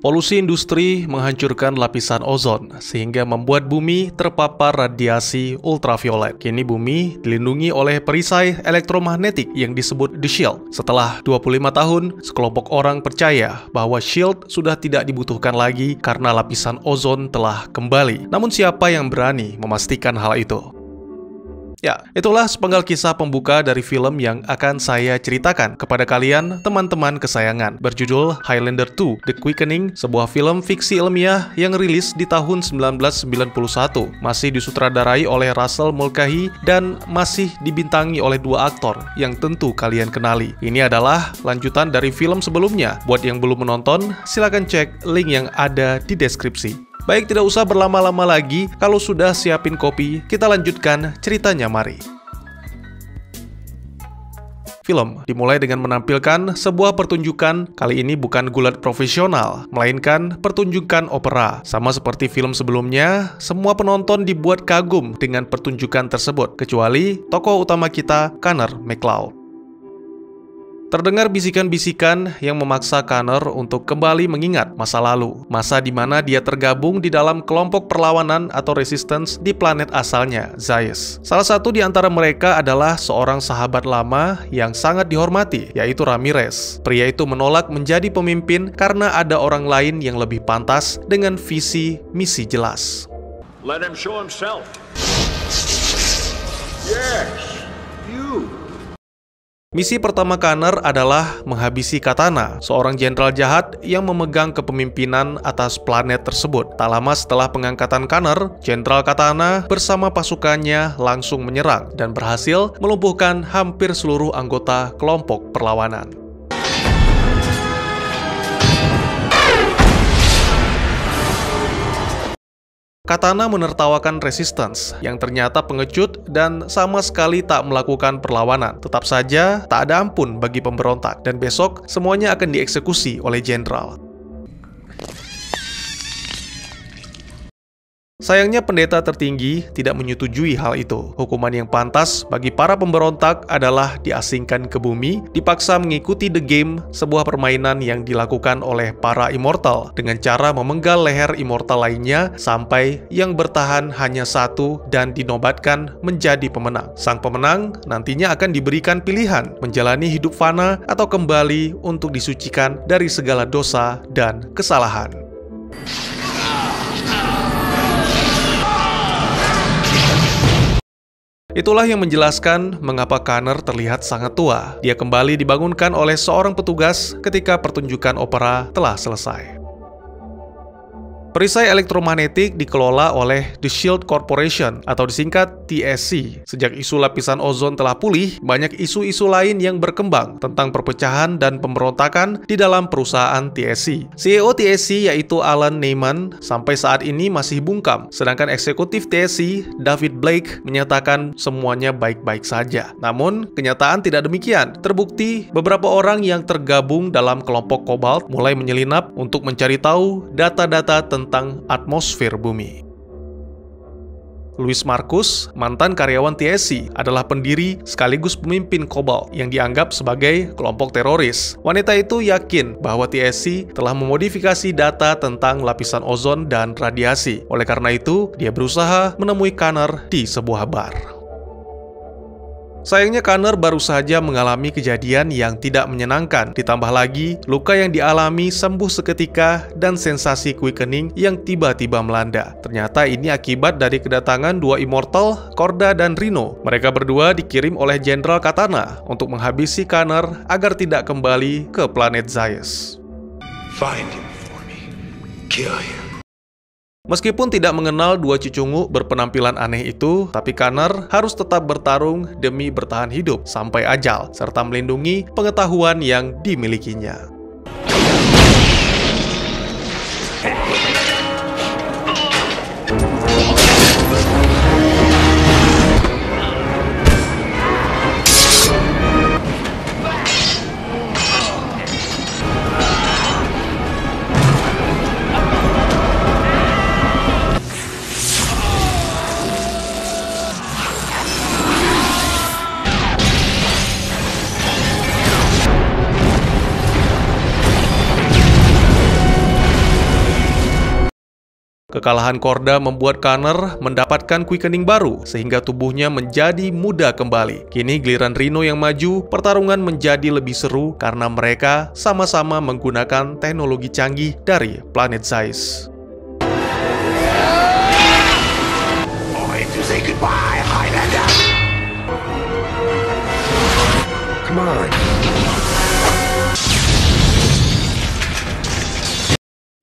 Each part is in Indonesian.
Polusi industri menghancurkan lapisan ozon sehingga membuat bumi terpapar radiasi ultraviolet. Kini bumi dilindungi oleh perisai elektromagnetik yang disebut The Shield. Setelah 25 tahun, sekelompok orang percaya bahwa Shield sudah tidak dibutuhkan lagi karena lapisan ozon telah kembali. Namun siapa yang berani memastikan hal itu? Ya, itulah sepenggal kisah pembuka dari film yang akan saya ceritakan kepada kalian, teman-teman kesayangan. Berjudul Highlander 2: The Quickening, sebuah film fiksi ilmiah yang rilis di tahun 1991. Masih disutradarai oleh Russell Mulcahy dan masih dibintangi oleh dua aktor yang tentu kalian kenali. Ini adalah lanjutan dari film sebelumnya. Buat yang belum menonton, silakan cek link yang ada di deskripsi. Baik, tidak usah berlama-lama lagi. Kalau sudah siapin kopi, kita lanjutkan ceritanya, mari. Film dimulai dengan menampilkan sebuah pertunjukan, kali ini bukan gulat profesional, melainkan pertunjukan opera. Sama seperti film sebelumnya, semua penonton dibuat kagum dengan pertunjukan tersebut, kecuali tokoh utama kita, Connor MacLeod. Terdengar bisikan-bisikan yang memaksa Connor untuk kembali mengingat masa lalu, masa di mana dia tergabung di dalam kelompok perlawanan atau resistance di planet asalnya, Zaius. Salah satu di antara mereka adalah seorang sahabat lama yang sangat dihormati, yaitu Ramirez. Pria itu menolak menjadi pemimpin karena ada orang lain yang lebih pantas dengan visi misi jelas. Let him show himself. Yes, you. Misi pertama Connor adalah menghabisi Katana, seorang jenderal jahat yang memegang kepemimpinan atas planet tersebut. Tak lama setelah pengangkatan Connor, Jenderal Katana bersama pasukannya langsung menyerang dan berhasil melumpuhkan hampir seluruh anggota kelompok perlawanan. Katana menertawakan resistance yang ternyata pengecut dan sama sekali tak melakukan perlawanan. Tetap saja tak ada ampun bagi pemberontak dan besok semuanya akan dieksekusi oleh jenderal. Sayangnya pendeta tertinggi tidak menyetujui hal itu. Hukuman yang pantas bagi para pemberontak adalah diasingkan ke bumi, dipaksa mengikuti The Game, sebuah permainan yang dilakukan oleh para immortal dengan cara memenggal leher immortal lainnya sampai yang bertahan hanya satu dan dinobatkan menjadi pemenang. Sang pemenang nantinya akan diberikan pilihan menjalani hidup fana atau kembali untuk disucikan dari segala dosa dan kesalahan. Itulah yang menjelaskan mengapa Connor terlihat sangat tua. Dia kembali dibangunkan oleh seorang petugas ketika pertunjukan opera telah selesai. Perisai elektromagnetik dikelola oleh The Shield Corporation atau disingkat TSC. Sejak isu lapisan ozon telah pulih, banyak isu-isu lain yang berkembang tentang perpecahan dan pemberontakan di dalam perusahaan TSC. CEO TSC yaitu Alan Neyman sampai saat ini masih bungkam, sedangkan eksekutif TSC David Blake menyatakan semuanya baik-baik saja. Namun, kenyataan tidak demikian. Terbukti beberapa orang yang tergabung dalam kelompok Cobalt mulai menyelinap untuk mencari tahu data-data tentang atmosfer bumi. Louis Marcus, mantan karyawan TSC, adalah pendiri sekaligus pemimpin Cobalt yang dianggap sebagai kelompok teroris. Wanita itu yakin bahwa TSC telah memodifikasi data tentang lapisan ozon dan radiasi. Oleh karena itu, dia berusaha menemui Connor di sebuah bar. Sayangnya Connor baru saja mengalami kejadian yang tidak menyenangkan, ditambah lagi luka yang dialami sembuh seketika dan sensasi quickening yang tiba-tiba melanda. Ternyata ini akibat dari kedatangan dua immortal, Korda dan Rhino. Mereka berdua dikirim oleh Jenderal Katana untuk menghabisi Connor agar tidak kembali ke planet Zaius. Find him for me. Kill him. Meskipun tidak mengenal dua cucungu berpenampilan aneh itu, tapi Connor harus tetap bertarung demi bertahan hidup sampai ajal, serta melindungi pengetahuan yang dimilikinya. Kekalahan Korda membuat Connor mendapatkan quickening baru, sehingga tubuhnya menjadi muda kembali. Kini giliran Rhino yang maju, pertarungan menjadi lebih seru karena mereka sama-sama menggunakan teknologi canggih dari planet Zeiss. Say goodbye, Highlander! Come on.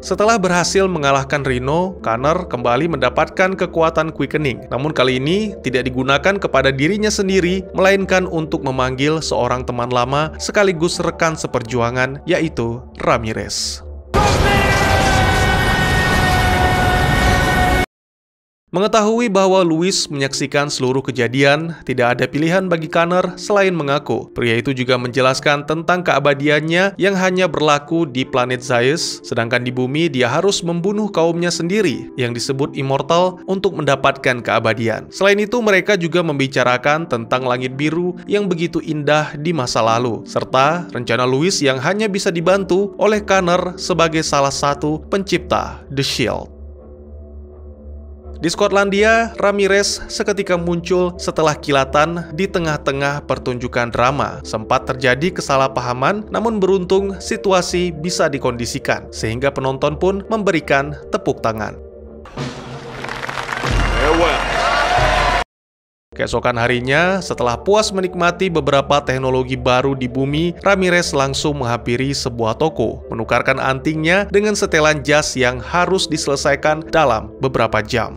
Setelah berhasil mengalahkan Rhino, Connor kembali mendapatkan kekuatan quickening. Namun kali ini tidak digunakan kepada dirinya sendiri, melainkan untuk memanggil seorang teman lama sekaligus rekan seperjuangan, yaitu Ramirez. Mengetahui bahwa Louis menyaksikan seluruh kejadian, tidak ada pilihan bagi Connor selain mengaku. Pria itu juga menjelaskan tentang keabadiannya yang hanya berlaku di planet Zeiss, sedangkan di bumi dia harus membunuh kaumnya sendiri yang disebut immortal untuk mendapatkan keabadian. Selain itu, mereka juga membicarakan tentang langit biru yang begitu indah di masa lalu, serta rencana Louis yang hanya bisa dibantu oleh Connor sebagai salah satu pencipta The Shield. Di Skotlandia, Ramirez seketika muncul setelah kilatan di tengah-tengah pertunjukan drama. Sempat terjadi kesalahpahaman, namun beruntung situasi bisa dikondisikan, sehingga penonton pun memberikan tepuk tangan. Keesokan harinya, setelah puas menikmati beberapa teknologi baru di bumi, Ramirez langsung menghampiri sebuah toko, menukarkan antingnya dengan setelan jas yang harus diselesaikan dalam beberapa jam.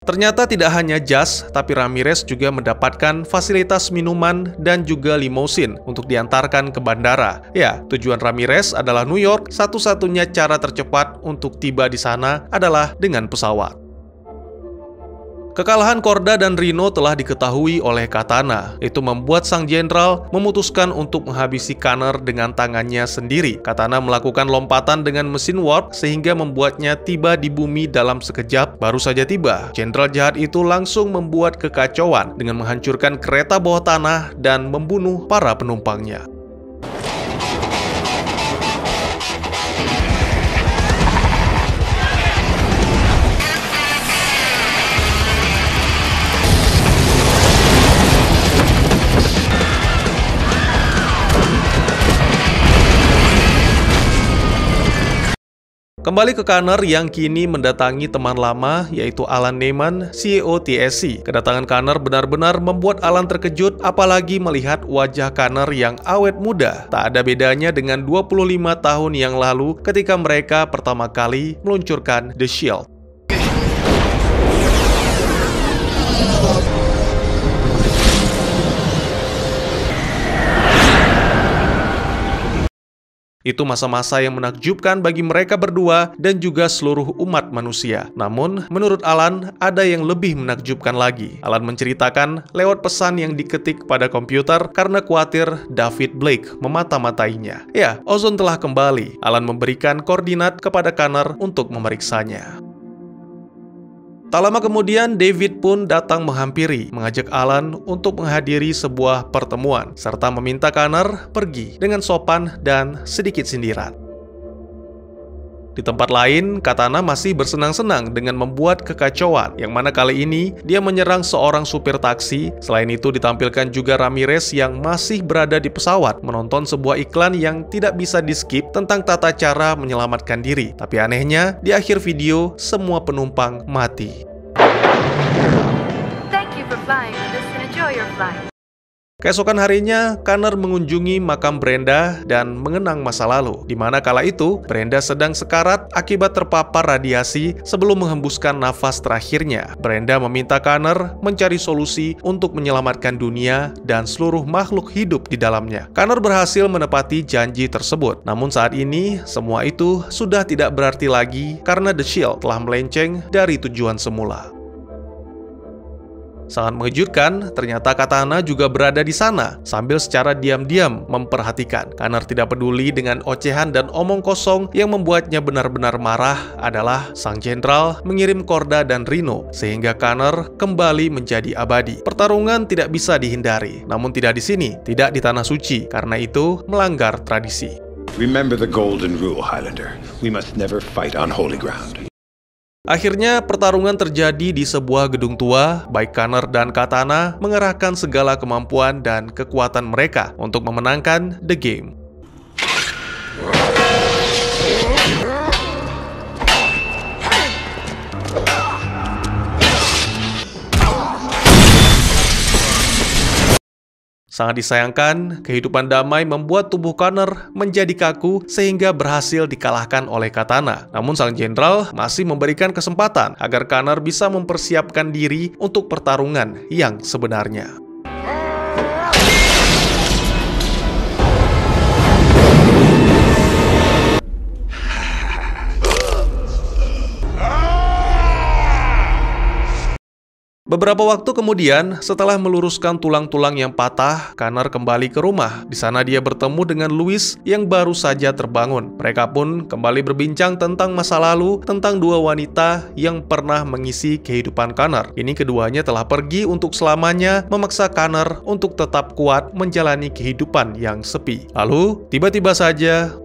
Ternyata tidak hanya jas, tapi Ramirez juga mendapatkan fasilitas minuman dan juga limousin untuk diantarkan ke bandara. Ya, tujuan Ramirez adalah New York, satu-satunya cara tercepat untuk tiba di sana adalah dengan pesawat. Kekalahan Korda dan Rhino telah diketahui oleh Katana. Itu membuat sang jenderal memutuskan untuk menghabisi Connor dengan tangannya sendiri. Katana melakukan lompatan dengan mesin warp sehingga membuatnya tiba di bumi dalam sekejap. Baru saja tiba, jenderal jahat itu langsung membuat kekacauan dengan menghancurkan kereta bawah tanah dan membunuh para penumpangnya. Kembali ke Connor yang kini mendatangi teman lama, yaitu Alan Neyman, CEO TSC. Kedatangan Connor benar-benar membuat Alan terkejut, apalagi melihat wajah Connor yang awet muda. Tak ada bedanya dengan 25 tahun yang lalu ketika mereka pertama kali meluncurkan The Shield. Itu masa-masa yang menakjubkan bagi mereka berdua dan juga seluruh umat manusia. Namun, menurut Alan, ada yang lebih menakjubkan lagi. Alan menceritakan lewat pesan yang diketik pada komputer karena khawatir David Blake memata-matainya. Ya, Ozon telah kembali. Alan memberikan koordinat kepada Connor untuk memeriksanya. Tak lama kemudian, David pun datang menghampiri, mengajak Alan untuk menghadiri sebuah pertemuan, serta meminta Connor pergi dengan sopan dan sedikit sindiran. Di tempat lain, Katana masih bersenang-senang dengan membuat kekacauan, yang mana kali ini dia menyerang seorang supir taksi. Selain itu ditampilkan juga Ramirez yang masih berada di pesawat, menonton sebuah iklan yang tidak bisa di-skip tentang tata cara menyelamatkan diri. Tapi anehnya, di akhir video, semua penumpang mati. Thank you for flying with us and enjoy your flight. Keesokan harinya, Connor mengunjungi makam Brenda dan mengenang masa lalu, di mana kala itu Brenda sedang sekarat akibat terpapar radiasi sebelum menghembuskan nafas terakhirnya. Brenda meminta Connor mencari solusi untuk menyelamatkan dunia dan seluruh makhluk hidup di dalamnya. Connor berhasil menepati janji tersebut, namun saat ini semua itu sudah tidak berarti lagi karena The Shield telah melenceng dari tujuan semula. Sangat mengejutkan, ternyata Katana juga berada di sana sambil secara diam-diam memperhatikan. Connor tidak peduli dengan ocehan dan omong kosong. Yang membuatnya benar-benar marah adalah sang jenderal mengirim Korda dan Rhino sehingga Connor kembali menjadi abadi. Pertarungan tidak bisa dihindari, namun tidak di sini, tidak di Tanah Suci, karena itu melanggar tradisi. Remember the golden rule, Highlander. We must never fight on holy ground. Akhirnya pertarungan terjadi di sebuah gedung tua. Baik Connor dan Katana mengerahkan segala kemampuan dan kekuatan mereka untuk memenangkan the game. Sangat disayangkan, kehidupan damai membuat tubuh Connor menjadi kaku sehingga berhasil dikalahkan oleh Katana. Namun sang jenderal masih memberikan kesempatan agar Connor bisa mempersiapkan diri untuk pertarungan yang sebenarnya. Beberapa waktu kemudian, setelah meluruskan tulang-tulang yang patah, Connor kembali ke rumah. Di sana dia bertemu dengan Louis yang baru saja terbangun. Mereka pun kembali berbincang tentang masa lalu, tentang dua wanita yang pernah mengisi kehidupan Connor. Kini keduanya telah pergi untuk selamanya, memaksa Connor untuk tetap kuat menjalani kehidupan yang sepi. Lalu, tiba-tiba saja...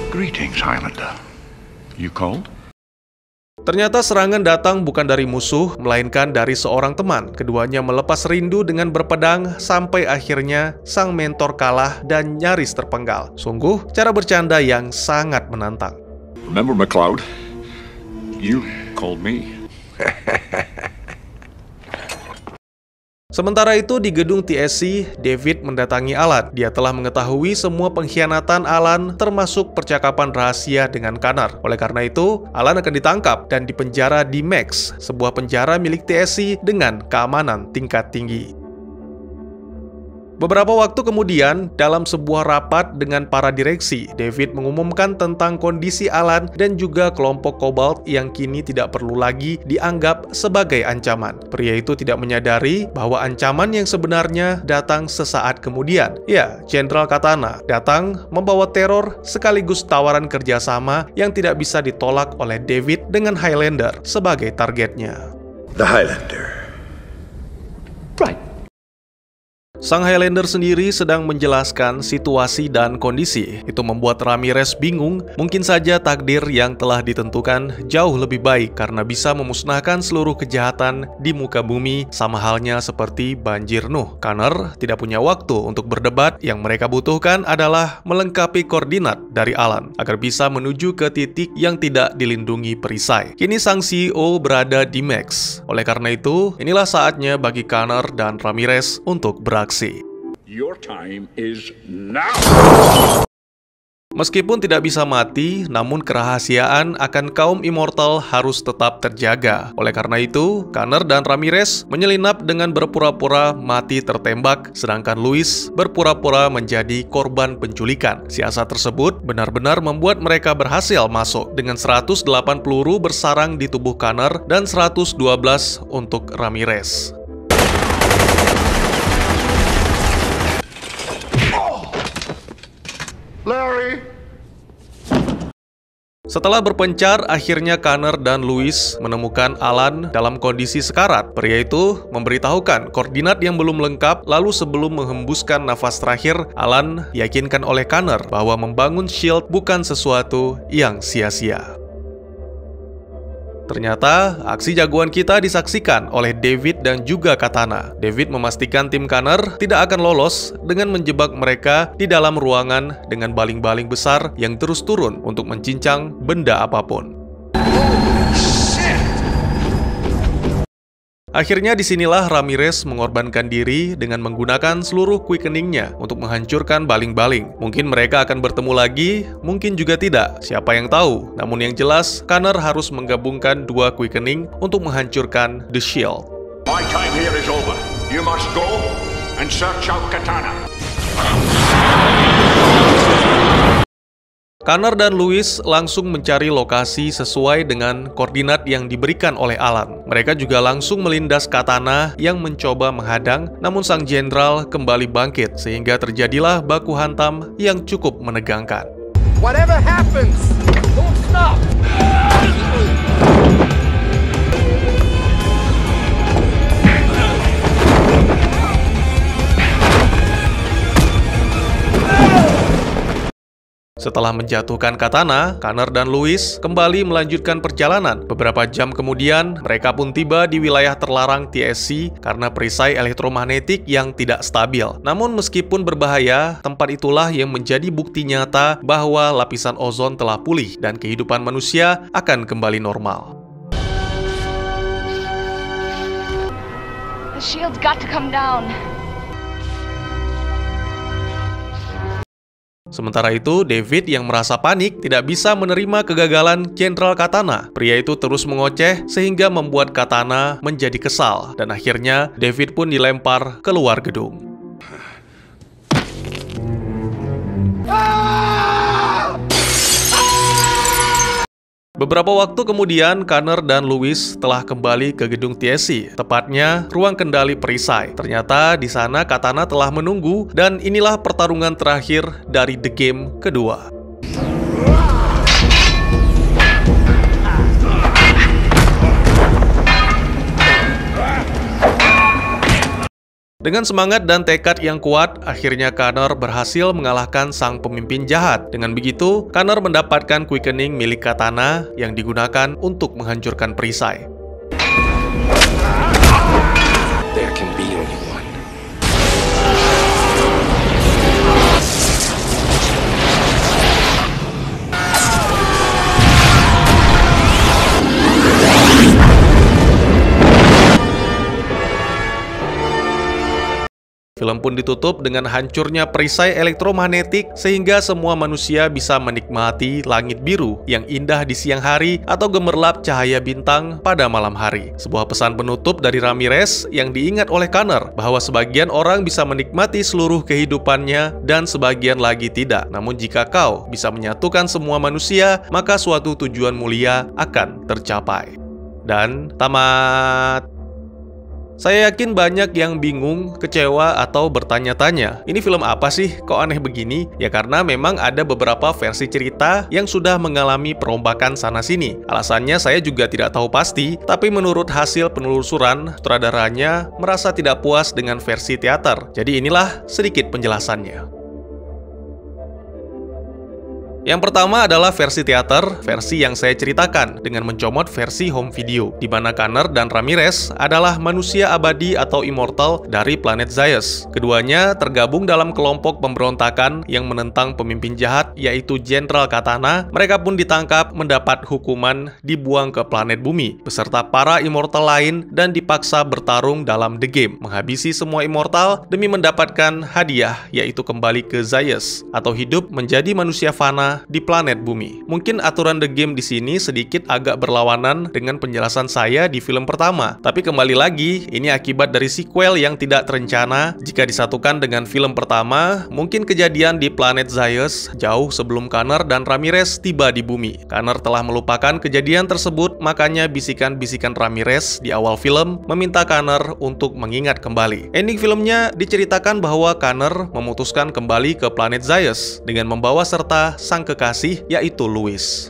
Greetings, Highlander. You cold? Ternyata serangan datang bukan dari musuh, melainkan dari seorang teman. Keduanya melepas rindu dengan berpedang, sampai akhirnya sang mentor kalah dan nyaris terpenggal. Sungguh, cara bercanda yang sangat menantang. Remember, McCloud? You called me. Sementara itu di gedung TSC, David mendatangi Alan. Dia telah mengetahui semua pengkhianatan Alan, termasuk percakapan rahasia dengan Connor. Oleh karena itu, Alan akan ditangkap dan dipenjara di Max, sebuah penjara milik TSC dengan keamanan tingkat tinggi. Beberapa waktu kemudian, dalam sebuah rapat dengan para direksi, David mengumumkan tentang kondisi Alan dan juga kelompok Cobalt yang kini tidak perlu lagi dianggap sebagai ancaman. Pria itu tidak menyadari bahwa ancaman yang sebenarnya datang sesaat kemudian. Ya, Jenderal Katana datang membawa teror sekaligus tawaran kerjasama yang tidak bisa ditolak oleh David dengan Highlander sebagai targetnya. The Highlander. Right. Sang Highlander sendiri sedang menjelaskan situasi dan kondisi. Itu membuat Ramirez bingung. Mungkin saja takdir yang telah ditentukan jauh lebih baik karena bisa memusnahkan seluruh kejahatan di muka bumi, sama halnya seperti banjir Nuh. Connor tidak punya waktu untuk berdebat. Yang mereka butuhkan adalah melengkapi koordinat dari Alan agar bisa menuju ke titik yang tidak dilindungi perisai. Kini sang CEO berada di Max. Oleh karena itu, inilah saatnya bagi Connor dan Ramirez untuk beraksi. Your time is now. Meskipun tidak bisa mati, namun kerahasiaan akan kaum immortal harus tetap terjaga. Oleh karena itu, Connor dan Ramirez menyelinap dengan berpura-pura mati tertembak, sedangkan Louis berpura-pura menjadi korban penculikan. Siasat tersebut benar-benar membuat mereka berhasil masuk dengan 108 peluru bersarang di tubuh Connor dan 112 untuk Ramirez. Larry! Setelah berpencar, akhirnya Connor dan Louis menemukan Alan dalam kondisi sekarat. Pria itu memberitahukan koordinat yang belum lengkap, lalu sebelum menghembuskan nafas terakhir, Alan yakinkan oleh Connor bahwa membangun shield bukan sesuatu yang sia-sia. Ternyata, aksi jagoan kita disaksikan oleh David dan juga Katana. David memastikan tim Connor tidak akan lolos dengan menjebak mereka di dalam ruangan dengan baling-baling besar yang terus turun untuk mencincang benda apapun. Akhirnya disinilah Ramirez mengorbankan diri dengan menggunakan seluruh quickening-nya untuk menghancurkan baling-baling. Mungkin mereka akan bertemu lagi, mungkin juga tidak, siapa yang tahu. Namun yang jelas, Connor harus menggabungkan dua quickening untuk menghancurkan The Shield. My time here is over. You must go and search out Katana. Connor dan Louis langsung mencari lokasi sesuai dengan koordinat yang diberikan oleh Alan. Mereka juga langsung melindas Katana yang mencoba menghadang, namun sang jenderal kembali bangkit sehingga terjadilah baku hantam yang cukup menegangkan. Whatever happens, don't stop. Setelah menjatuhkan Katana, Connor dan Louis kembali melanjutkan perjalanan. Beberapa jam kemudian, mereka pun tiba di wilayah terlarang TSC karena perisai elektromagnetik yang tidak stabil. Namun meskipun berbahaya, tempat itulah yang menjadi bukti nyata bahwa lapisan ozon telah pulih dan kehidupan manusia akan kembali normal. The shield's got to come down. Sementara itu, David yang merasa panik tidak bisa menerima kegagalan Jenderal Katana. Pria itu terus mengoceh sehingga membuat Katana menjadi kesal dan akhirnya David pun dilempar keluar gedung. Beberapa waktu kemudian, Connor dan Louis telah kembali ke gedung TSC, tepatnya ruang kendali perisai. Ternyata di sana Katana telah menunggu dan inilah pertarungan terakhir dari The Game kedua. Dengan semangat dan tekad yang kuat, akhirnya Connor berhasil mengalahkan sang pemimpin jahat. Dengan begitu, Connor mendapatkan quickening milik Katana yang digunakan untuk menghancurkan perisai. There can be only one. Film pun ditutup dengan hancurnya perisai elektromagnetik sehingga semua manusia bisa menikmati langit biru yang indah di siang hari atau gemerlap cahaya bintang pada malam hari. Sebuah pesan penutup dari Ramirez yang diingat oleh Connor bahwa sebagian orang bisa menikmati seluruh kehidupannya dan sebagian lagi tidak. Namun jika kau bisa menyatukan semua manusia, maka suatu tujuan mulia akan tercapai. Dan tamat. Saya yakin banyak yang bingung, kecewa, atau bertanya-tanya, ini film apa sih? Kok aneh begini? Ya karena memang ada beberapa versi cerita yang sudah mengalami perombakan sana-sini. Alasannya saya juga tidak tahu pasti, tapi menurut hasil penelusuran, sutradaranya merasa tidak puas dengan versi teater. Jadi inilah sedikit penjelasannya. Yang pertama adalah versi teater, versi yang saya ceritakan dengan mencomot versi home video, di mana Connor dan Ramirez adalah manusia abadi atau immortal dari planet Zaius. Keduanya tergabung dalam kelompok pemberontakan yang menentang pemimpin jahat, yaitu Jenderal Katana. Mereka pun ditangkap, mendapat hukuman, dibuang ke planet bumi, beserta para immortal lain dan dipaksa bertarung dalam The Game, menghabisi semua immortal demi mendapatkan hadiah, yaitu kembali ke Zaius, atau hidup menjadi manusia fana di planet bumi. Mungkin aturan The Game di sini sedikit agak berlawanan dengan penjelasan saya di film pertama, tapi kembali lagi, ini akibat dari sequel yang tidak terencana. Jika disatukan dengan film pertama, mungkin kejadian di planet Zaius jauh sebelum Connor dan Ramirez tiba di bumi. Connor telah melupakan kejadian tersebut, makanya bisikan-bisikan Ramirez di awal film meminta Connor untuk mengingat kembali. Ending filmnya diceritakan bahwa Connor memutuskan kembali ke planet Zaius dengan membawa serta sang kekasih, yaitu Louis.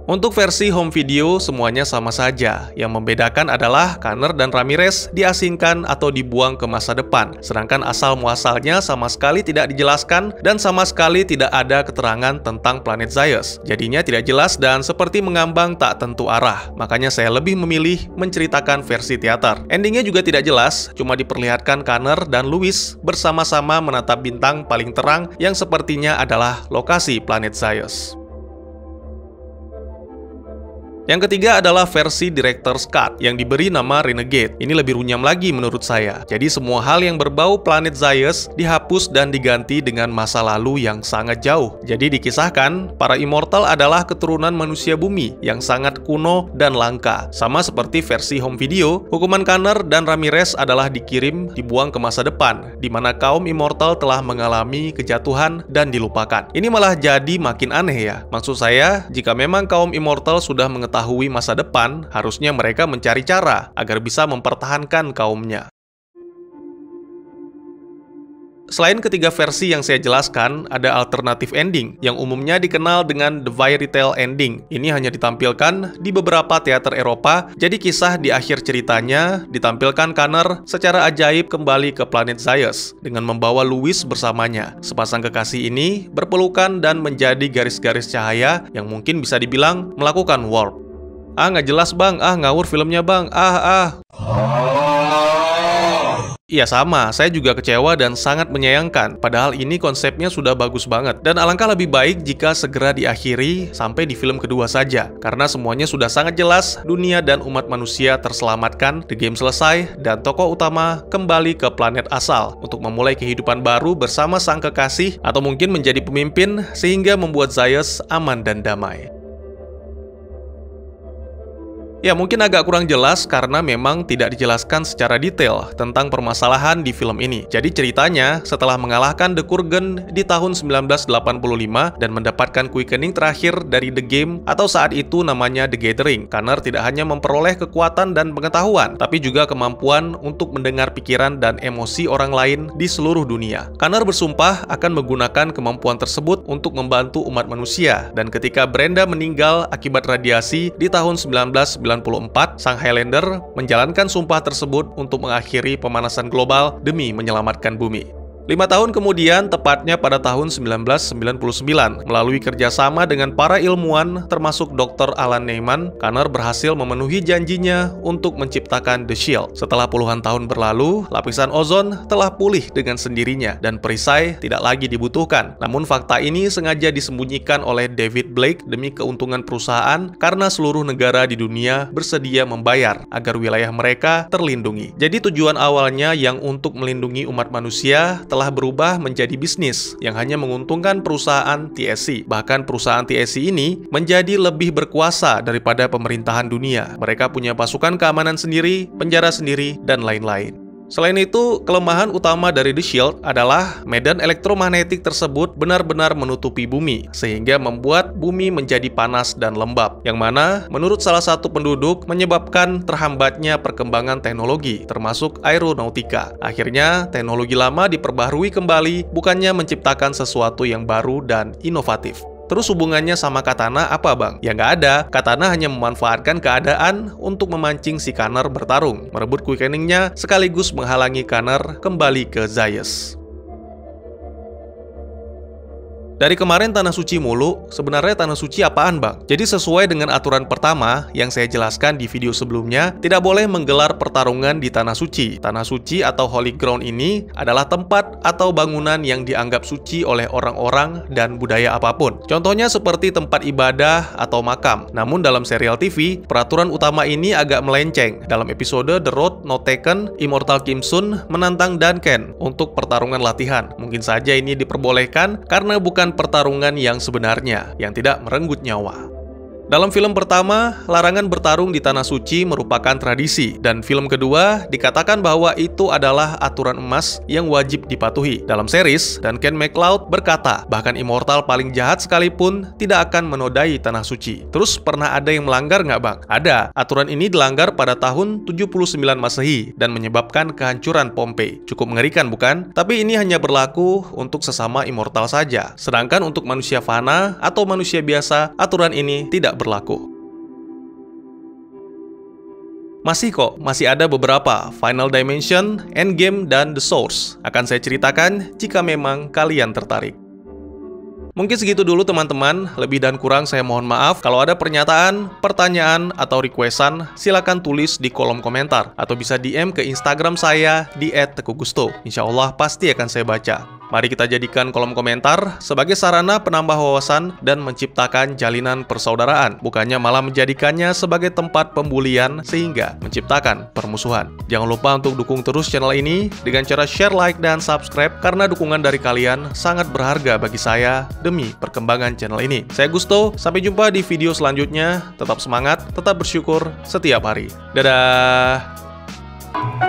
Untuk versi home video, semuanya sama saja. Yang membedakan adalah Connor dan Ramirez diasingkan atau dibuang ke masa depan, sedangkan asal-muasalnya sama sekali tidak dijelaskan dan sama sekali tidak ada keterangan tentang planet Zaius. Jadinya tidak jelas dan seperti mengambang tak tentu arah. Makanya saya lebih memilih menceritakan versi teater. Endingnya juga tidak jelas, cuma diperlihatkan Connor dan Louis bersama-sama menatap bintang paling terang yang sepertinya adalah lokasi planet Zaius. Yang ketiga adalah versi Director's Cut yang diberi nama Renegade. Ini lebih runyam lagi menurut saya. Jadi semua hal yang berbau planet Zaius dihapus dan diganti dengan masa lalu yang sangat jauh. Jadi dikisahkan, para Immortal adalah keturunan manusia bumi yang sangat kuno dan langka. Sama seperti versi home video, hukuman Connor dan Ramirez adalah dibuang ke masa depan, di mana kaum Immortal telah mengalami kejatuhan dan dilupakan. Ini malah jadi makin aneh ya. Maksud saya, jika memang kaum Immortal sudah mengetahui masa depan, harusnya mereka mencari cara agar bisa mempertahankan kaumnya. Selain ketiga versi yang saya jelaskan, ada alternative ending yang umumnya dikenal dengan The Fairy Tale Ending. Ini hanya ditampilkan di beberapa teater Eropa, jadi kisah di akhir ceritanya ditampilkan Connor secara ajaib kembali ke planet Zaius dengan membawa Louis bersamanya. Sepasang kekasih ini berpelukan dan menjadi garis-garis cahaya yang mungkin bisa dibilang melakukan warp. Nggak jelas bang, ngawur filmnya bang, Iya sama, saya juga kecewa dan sangat menyayangkan. Padahal ini konsepnya sudah bagus banget. Dan alangkah lebih baik jika segera diakhiri sampai di film kedua saja. Karena semuanya sudah sangat jelas, dunia dan umat manusia terselamatkan, the game selesai, dan tokoh utama kembali ke planet asal untuk memulai kehidupan baru bersama sang kekasih atau mungkin menjadi pemimpin sehingga membuat Zaius aman dan damai. Ya, mungkin agak kurang jelas karena memang tidak dijelaskan secara detail tentang permasalahan di film ini. Jadi ceritanya, setelah mengalahkan The Kurgan di tahun 1985 dan mendapatkan quickening terakhir dari The Game atau saat itu namanya The Gathering, Connor tidak hanya memperoleh kekuatan dan pengetahuan, tapi juga kemampuan untuk mendengar pikiran dan emosi orang lain di seluruh dunia. Connor bersumpah akan menggunakan kemampuan tersebut untuk membantu umat manusia, dan ketika Brenda meninggal akibat radiasi di tahun 1994, sang Highlander menjalankan sumpah tersebut untuk mengakhiri pemanasan global demi menyelamatkan bumi. 5 tahun kemudian, tepatnya pada tahun 1999, melalui kerjasama dengan para ilmuwan termasuk Dr. Alan Neyman, Connor berhasil memenuhi janjinya untuk menciptakan The Shield. Setelah puluhan tahun berlalu, lapisan ozon telah pulih dengan sendirinya dan perisai tidak lagi dibutuhkan. Namun fakta ini sengaja disembunyikan oleh David Blake demi keuntungan perusahaan karena seluruh negara di dunia bersedia membayar agar wilayah mereka terlindungi. Jadi tujuan awalnya yang untuk melindungi umat manusia telah berubah menjadi bisnis yang hanya menguntungkan perusahaan TSC. Bahkan perusahaan TSC ini menjadi lebih berkuasa daripada pemerintahan dunia. Mereka punya pasukan keamanan sendiri, penjara sendiri, dan lain-lain. Selain itu, kelemahan utama dari The Shield adalah medan elektromagnetik tersebut benar-benar menutupi bumi, sehingga membuat bumi menjadi panas dan lembab, yang mana menurut salah satu penduduk menyebabkan terhambatnya perkembangan teknologi, termasuk aeronautika. Akhirnya, teknologi lama diperbaharui kembali, bukannya menciptakan sesuatu yang baru dan inovatif. Terus hubungannya sama Katana apa bang? Ya nggak ada, Katana hanya memanfaatkan keadaan untuk memancing si Connor bertarung, merebut quickeningnya sekaligus menghalangi Connor kembali ke Zaius. Dari kemarin Tanah Suci mulu, sebenarnya Tanah Suci apaan bang? Jadi sesuai dengan aturan pertama yang saya jelaskan di video sebelumnya, tidak boleh menggelar pertarungan di Tanah Suci. Tanah Suci atau Holy Ground ini adalah tempat atau bangunan yang dianggap suci oleh orang-orang dan budaya apapun. Contohnya seperti tempat ibadah atau makam. Namun dalam serial TV, peraturan utama ini agak melenceng. Dalam episode The Road Not Taken, Immortal Kim Sun menantang Duncan untuk pertarungan latihan. Mungkin saja ini diperbolehkan karena bukan pertarungan yang sebenarnya, yang tidak merenggut nyawa. Dalam film pertama, larangan bertarung di Tanah Suci merupakan tradisi, dan film kedua dikatakan bahwa itu adalah aturan emas yang wajib dipatuhi. Dalam series, Duncan MacLeod berkata, bahkan Immortal paling jahat sekalipun tidak akan menodai Tanah Suci. Terus pernah ada yang melanggar nggak bang? Ada. Aturan ini dilanggar pada tahun 79 Masehi dan menyebabkan kehancuran Pompei. Cukup mengerikan bukan? Tapi ini hanya berlaku untuk sesama Immortal saja. Sedangkan untuk manusia fana atau manusia biasa, aturan ini tidak berlaku. Masih ada beberapa Final Dimension, Endgame, dan The Source. Akan saya ceritakan jika memang kalian tertarik. Mungkin segitu dulu teman-teman, lebih dan kurang saya mohon maaf. Kalau ada pernyataan, pertanyaan, atau requestan, silakan tulis di kolom komentar. Atau bisa DM ke Instagram saya di @teguhgusto. Insya Allah pasti akan saya baca. Mari kita jadikan kolom komentar sebagai sarana penambah wawasan dan menciptakan jalinan persaudaraan, bukannya malah menjadikannya sebagai tempat pembulian sehingga menciptakan permusuhan. Jangan lupa untuk dukung terus channel ini dengan cara share, like, dan subscribe karena dukungan dari kalian sangat berharga bagi saya demi perkembangan channel ini. Saya Gusto, sampai jumpa di video selanjutnya. Tetap semangat, tetap bersyukur setiap hari. Dadah!